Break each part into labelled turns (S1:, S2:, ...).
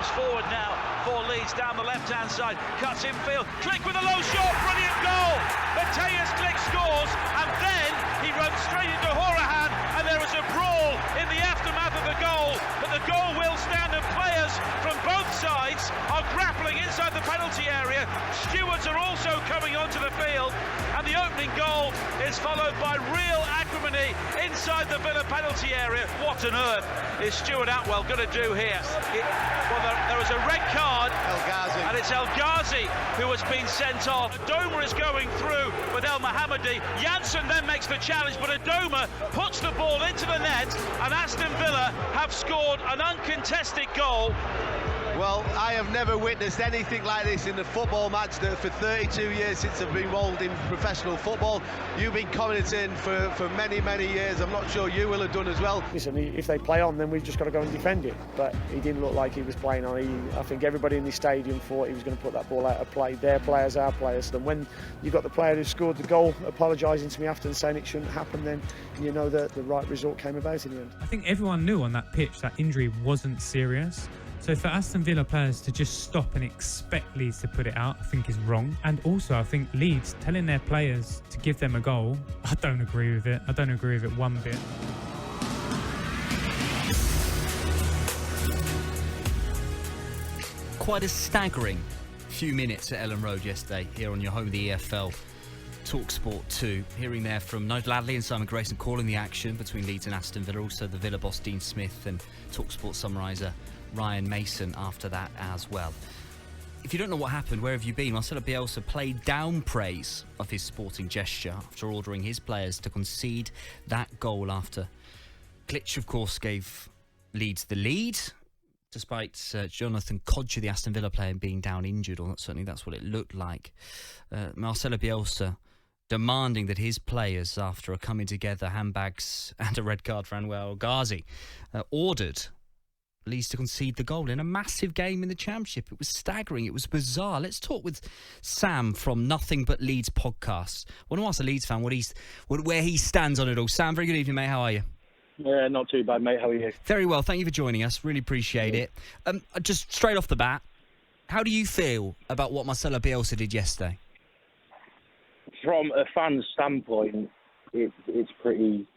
S1: comes forward now for Leeds down the left-hand side, cuts infield, Click with a low shot, brilliant goal! Mateus Click scores, and then he runs straight into Horahan, and there is a brawl in the aftermath of the goal, but the goal will stand, and players from both sides are grappling inside the penalty area. Stewards are also coming onto the field, and the opening goal is followed by real acrimony inside the Villa penalty area. What on earth is Stuart Atwell going to do here? There is a red card, and it's El Ghazi who has been sent off. Adoma is going through with El Mohammadi. Janssen then makes the challenge, but Adoma puts the ball into the net, and Aston Villa have scored an uncontested goal.
S2: Well, I have never witnessed anything like this in a football match that for 32 years since I've been involved in professional football. You've been commentating for many, many years. I'm not sure you will have done as well.
S3: Listen, if they play on, then we've just got to go and defend it. But he didn't look like he was playing on. I think everybody in the stadium thought he was going to put that ball out of play. Their players, our players. And when you've got the player who scored the goal apologising to me after and saying it shouldn't happen, then you know that the right result came about in the end.
S4: I think everyone knew on that pitch that injury wasn't serious. So for Aston Villa players to just stop and expect Leeds to put it out, I think is wrong. And also, I think Leeds telling their players to give them a goal, I don't agree with it. I don't agree with it one bit.
S5: Quite a staggering few minutes at Ellen Road yesterday here on your home of the EFL. TalkSport2, hearing there from Nigel Adley and Simon Grayson calling the action between Leeds and Aston Villa, also the Villa boss Dean Smith and TalkSport summariser Ryan Mason after that as well. If you don't know what happened, where have you been? Marcelo Bielsa played down praise of his sporting gesture after ordering his players to concede that goal after Glitch, of course, gave Leeds the lead, despite Jonathan Kodjia, the Aston Villa player, being down injured, or certainly that's what it looked like. Marcelo Bielsa demanding that his players, after a coming together, handbags and a red card for Anwar Ghazi, ordered Leeds to concede the goal in a massive game in the Championship. It was staggering. It was bizarre. Let's talk with Sam from Nothing But Leeds podcast. I want to ask a Leeds fan where he stands on it all. Sam, very good evening, mate. How are you?
S6: Yeah, not too bad, mate. How are you?
S5: Very well. Thank you for joining us. Really appreciate it. Just straight off the bat, how do you feel about what Marcelo Bielsa did yesterday?
S6: From a fan's standpoint, it's pretty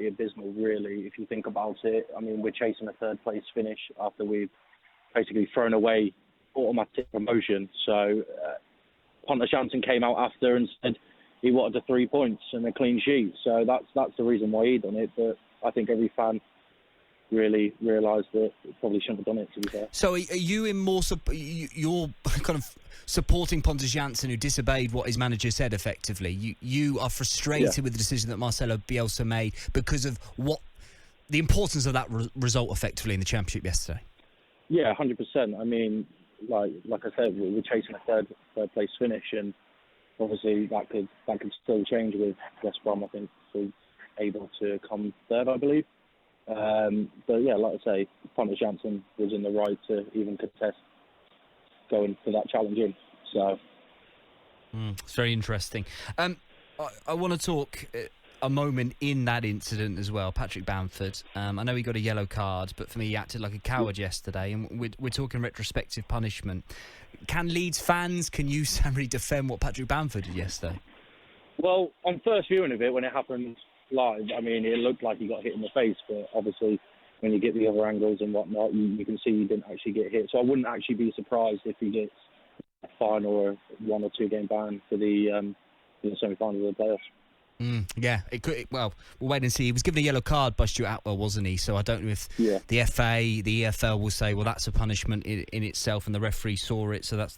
S6: abysmal, really, if you think about it. I mean, we're chasing a third-place finish after we've basically thrown away automatic promotion. So Pontus Jansson came out after and said he wanted the 3 points and a clean sheet. So that's the reason why he done it. But I think every fan really realised that it probably shouldn't have done it, to be fair.
S5: So are you in more... You're kind of supporting Pontus Jansson, who disobeyed what his manager said, effectively. You are frustrated with the decision that Marcelo Bielsa made because of what the importance of that result, effectively, in the Championship yesterday.
S6: Yeah, 100%. I mean, like I said, we're chasing a third place finish, and obviously that could still change with West Brom. I think still able to come third, I believe. But yeah, like I say, Pontus Jansson was in the right to even contest going for that challenge in. So
S5: it's very interesting. I want to talk a moment in that incident as well. Patrick Bamford. I know he got a yellow card, but for me, he acted like a coward yesterday. And we're talking retrospective punishment. Can Leeds fans, can you, Sammy, defend what Patrick Bamford did yesterday?
S6: Well, on first viewing of it, when it happened live, I mean, it looked like he got hit in the face, but obviously when you get the other angles and whatnot, you can see he didn't actually get hit. So I wouldn't actually be surprised if he gets a fine or a 1 or 2 game ban for the semi-final of the playoffs.
S5: Yeah, it could. Well, we'll wait and see. He was given a yellow card by Stuart Atwell, wasn't he? So I don't know if the FA, the EFL will say, well, that's a punishment in itself, and the referee saw it, so that's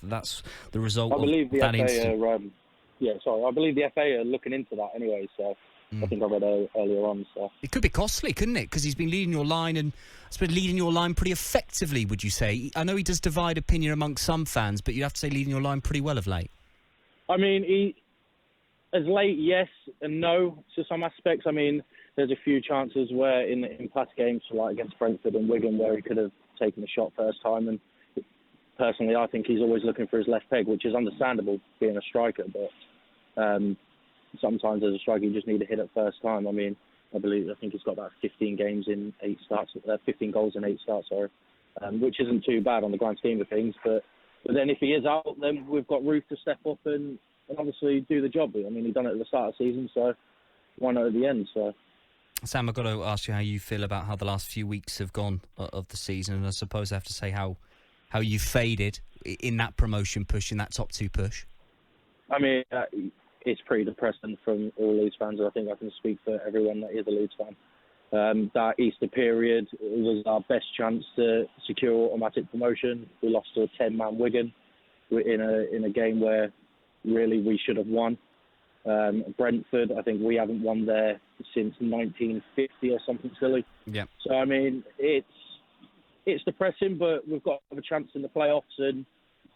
S5: the result of that incident.
S6: I believe the FA are looking into that anyway, so I think I read earlier on. So
S5: it could be costly, couldn't it? Because he's been leading your line, and has been leading your line pretty effectively, would you say? I know he does divide opinion amongst some fans, but you'd have to say leading your line pretty well of late.
S6: I mean, as late, yes and no to some aspects. I mean, there's a few chances where in past games, like against Brentford and Wigan, where he could have taken a shot first time. And personally, I think he's always looking for his left peg, which is understandable being a striker. But sometimes as a striker, you just need to hit it first time. I mean, I think he's got about 15 goals in 8 starts. Sorry. which isn't too bad on the grand scheme of things. But then if he is out, then we've got Ruth to step up and obviously do the job. I mean, he's done it at the start of the season, so why not at the end? So,
S5: Sam, I've got to ask you how you feel about how the last few weeks have gone of the season, and I suppose I have to say how you faded in that promotion push, in that top 2 push.
S6: I mean, it's pretty depressing from all Leeds fans. I think I can speak for everyone that is a Leeds fan. That Easter period was our best chance to secure automatic promotion. We lost to a 10-man Wigan in a game where really we should have won. Brentford, I think we haven't won there since 1950 or something silly.
S5: Yeah.
S6: So I mean, it's depressing, but we've got a chance in the playoffs,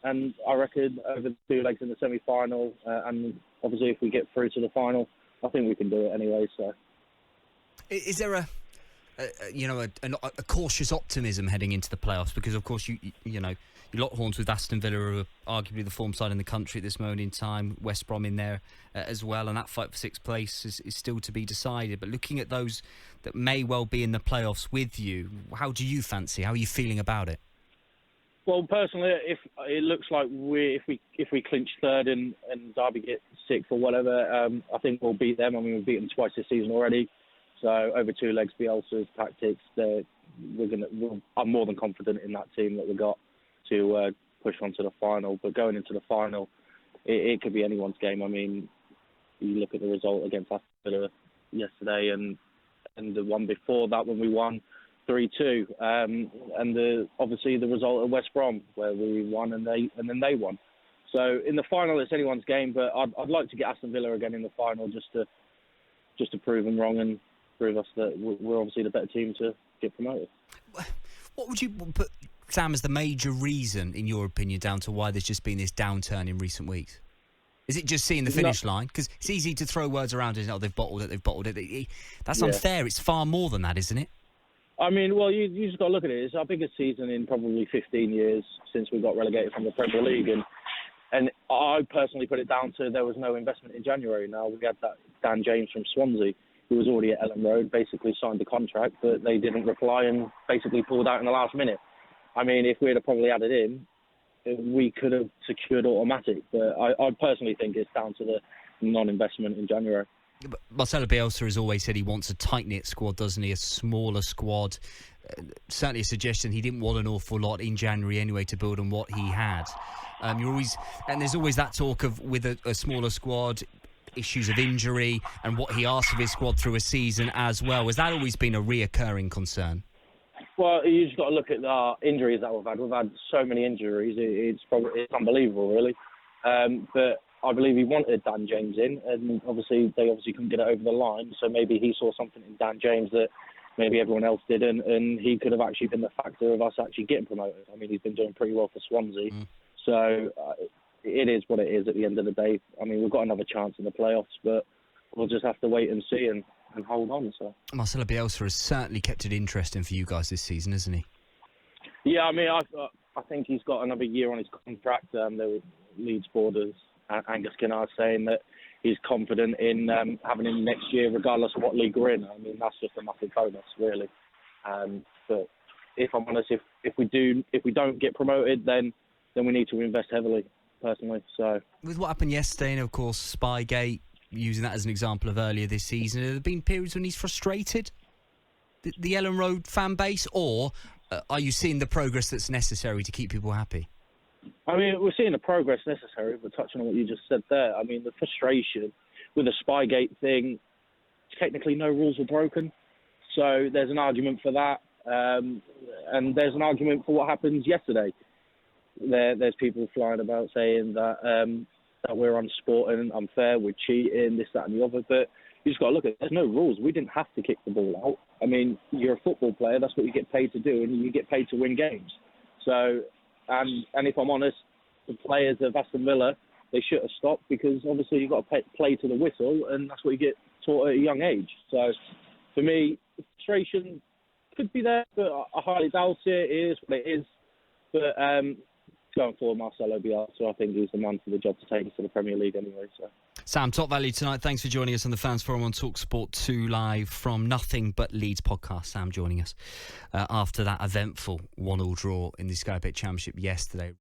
S6: and I reckon over the 2 legs in the semi-final, and obviously if we get through to the final, I think we can do it anyway. So,
S5: is there a cautious optimism heading into the playoffs? Because of course you lock horns with Aston Villa, who are arguably the form side in the country at this moment in time. West Brom in there as well, and that fight for 6th place is still to be decided. But looking at those that may well be in the playoffs with you, how do you fancy? How are you feeling about it?
S6: Well, personally, if it looks like if we clinch 3rd and Derby get 6th or whatever, I think we'll beat them. I mean, we've beaten them twice this season already. So over 2 legs, Bielsa's tactics, I'm more than confident in that team that we got to push on to the final. But going into the final, it could be anyone's game. I mean, you look at the result against Aston Villa yesterday and the one before that when we won 3-2, and obviously the result at West Brom where we won and then they won. So in the final, it's anyone's game. But I'd like to get Aston Villa again in the final just to prove them wrong and prove us that we're obviously the better team to get promoted.
S5: What would you put, Sam, as the major reason, in your opinion, down to why there's just been this downturn in recent weeks? Is it just seeing the finish line? Because it's easy to throw words around as, they've bottled it. That's unfair. It's far more than that, isn't it?
S6: I mean, well, you just got to look at it. It's our biggest season in probably 15 years since we got relegated from the Premier League. And I personally put it down to there was no investment in January. Now, we had that Dan James from Swansea, who was already at Ellen Road, basically signed the contract, but they didn't reply and basically pulled out in the last minute. I mean, if we'd have probably added in, we could have secured automatic. But I personally think it's down to the non-investment in January.
S5: But Marcelo Bielsa has always said he wants a tight-knit squad, doesn't he? A smaller squad. Certainly a suggestion he didn't want an awful lot in January anyway to build on what he had. There's always that talk of, with a smaller squad, issues of injury and what he asked of his squad through a season as well. Has that always been a reoccurring concern?
S6: Well, you just got to look at the injuries that we've had. We've had so many injuries. It's unbelievable, really. But I believe he wanted Dan James in, and they couldn't get it over the line. So maybe he saw something in Dan James that maybe everyone else didn't, and he could have actually been the factor of us actually getting promoted. I mean, he's been doing pretty well for Swansea. So it is what it is at the end of the day. I mean, we've got another chance in the playoffs, but we'll just have to wait and see and hold on. So
S5: Marcelo Bielsa has certainly kept it interesting for you guys this season, hasn't he?
S6: Yeah, I mean, I think he's got another year on his contract. There were Leeds boarders, Angus Kinnard, saying that he's confident in having him next year, regardless of what league we're in. I mean, that's just a massive bonus, really. But if I'm honest, if we don't get promoted, then we need to invest heavily, personally. So
S5: with what happened yesterday, and of course Spygate, using that as an example of earlier this season, have there been periods when he's frustrated the Ellen Road fan base, or are you seeing the progress that's necessary to keep people happy?
S6: I mean, we're seeing the progress necessary, but touching on what you just said there, I mean, the frustration with the Spygate thing, technically no rules were broken. So there's an argument for that. And there's an argument for what happened yesterday. There's people flying about saying that we're unsporting and unfair, we're cheating, this, that and the other. But you just got to look at it. There's no rules. We didn't have to kick the ball out. I mean, you're a football player. That's what you get paid to do, and you get paid to win games. So, and if I'm honest, the players of Aston Villa, they should have stopped, because obviously you've got to play to the whistle, and that's what you get taught at a young age. So, for me, frustration could be there, but I highly doubt it. It is what it is. But going forward, Marcelo Bielsa, I think he's the man for the job to take us to the Premier League anyway. So.
S5: Sam, top value tonight. Thanks for joining us on the Fans Forum on TalkSport2 live from Nothing But Leeds podcast. Sam joining us after that eventful 1-1 draw in the Sky Bet Championship yesterday.